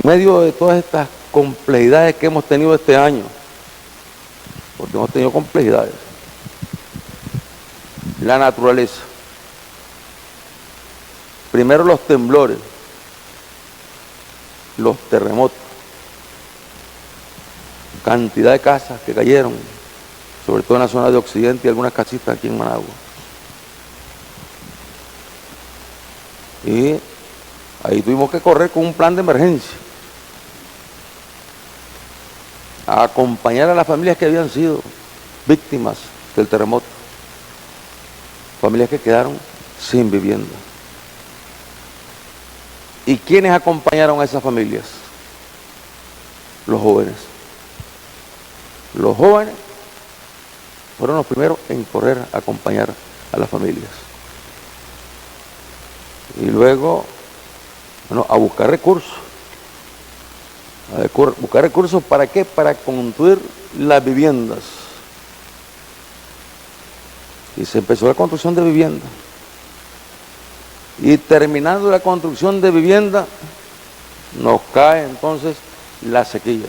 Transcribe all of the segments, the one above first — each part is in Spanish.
En medio de todas estas complejidades que hemos tenido este año, porque hemos tenido complejidades, la naturaleza, primero los temblores, los terremotos, cantidad de casas que cayeron, sobre todo en la zona de Occidente y algunas casitas aquí en Managua. Y ahí tuvimos que correr con un plan de emergencia a acompañar a las familias que habían sido víctimas del terremoto, familias que quedaron sin vivienda. ¿Y quiénes acompañaron a esas familias? Los jóvenes. Los jóvenes fueron los primeros en correr a acompañar a las familias. Y luego, bueno, a buscar recursos. ¿Buscar recursos para qué? Para construir las viviendas. Y se empezó la construcción de viviendas. Y terminando la construcción de vivienda, nos cae entonces la sequía.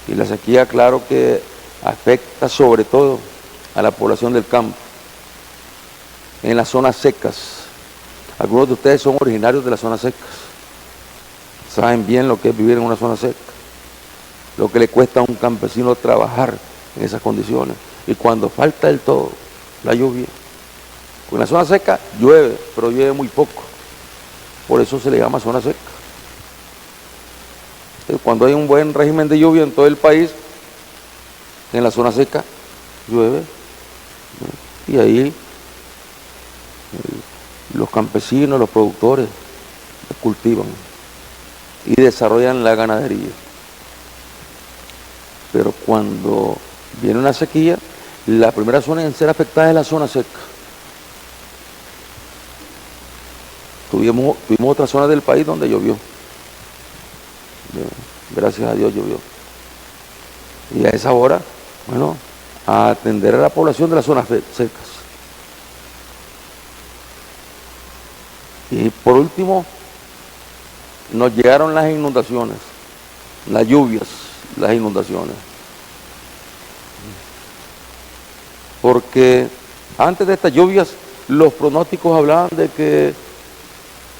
Y la sequía, claro que afecta sobre todo a la población del campo, en las zonas secas. Algunos de ustedes son originarios de las zonas secas, saben bien lo que es vivir en una zona seca, lo que le cuesta a un campesino trabajar en esas condiciones. Y cuando falta del todo la lluvia, en la zona seca llueve, pero llueve muy poco, por eso se le llama zona seca. Cuando hay un buen régimen de lluvia en todo el país, en la zona seca llueve, y ahí los campesinos, los productores cultivan y desarrollan la ganadería. Pero cuando viene una sequía, la primera zona en ser afectada es la zona seca. Tuvimos otra zona del país donde llovió. Gracias a Dios llovió. Y a esa hora, bueno, a atender a la población de las zonas secas. Y por último, nos llegaron las inundaciones, las lluvias, las inundaciones. Porque antes de estas lluvias, los pronósticos hablaban de que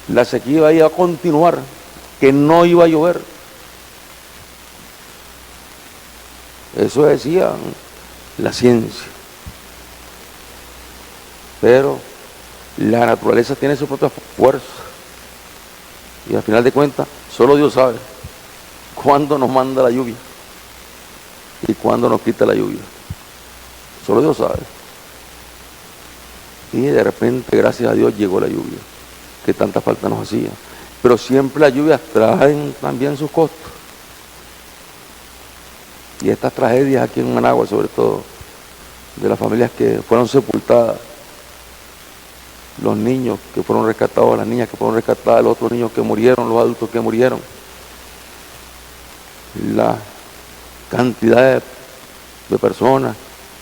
la sequía iba a continuar, que no iba a llover. Eso decía la ciencia. Pero la naturaleza tiene su propia fuerza. Y al final de cuentas, solo Dios sabe cuándo nos manda la lluvia y cuándo nos quita la lluvia. Solo Dios sabe. Y de repente, gracias a Dios, llegó la lluvia, que tanta falta nos hacía. Pero siempre las lluvias traen también sus costos. Y estas tragedias aquí en Managua, sobre todo, de las familias que fueron sepultadas, los niños que fueron rescatados, las niñas que fueron rescatadas, los otros niños que murieron, los adultos que murieron, la cantidad de personas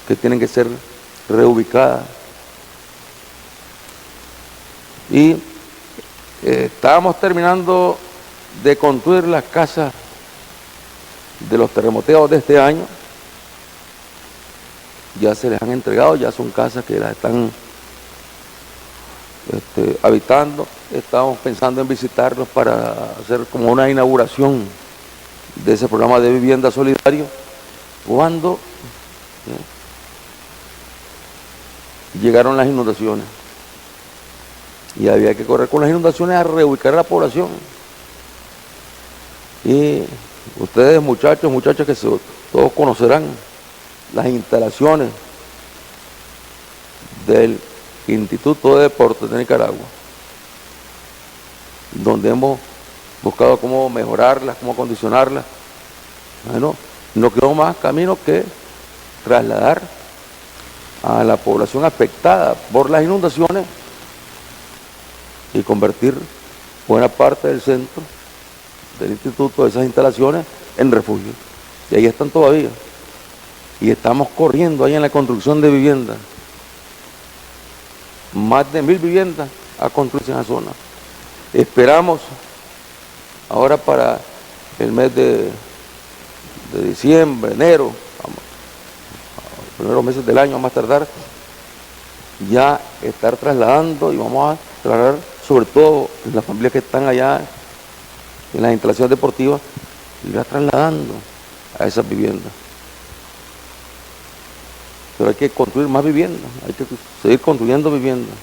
que tienen que ser reubicadas. Y estábamos terminando de construir las casas de los terremoteados de este año. Ya se les han entregado, ya son casas que las están habitando. Estamos pensando en visitarlos para hacer como una inauguración de ese programa de vivienda solidario, cuando llegaron las inundaciones y había que correr con las inundaciones a reubicar a la población. Y ustedes, muchachos, muchachas, que todos conocerán las instalaciones del Instituto de Deportes de Nicaragua, donde hemos buscado cómo mejorarlas, cómo acondicionarlas. Bueno, no quedó más camino que trasladar a la población afectada por las inundaciones y convertir buena parte del centro del instituto, de esas instalaciones, en refugio. Y ahí están todavía. Y estamos corriendo ahí en la construcción de viviendas. Más de 1000 viviendas a construirse en esa zona. Esperamos ahora para el mes de diciembre, enero, los primeros meses del año, a más tardar, ya estar trasladando, y vamos a trasladar sobre todo las familias que están allá en las instalaciones deportivas, y va trasladando a esas viviendas. Pero hay que construir más viviendas, hay que seguir construyendo viviendas.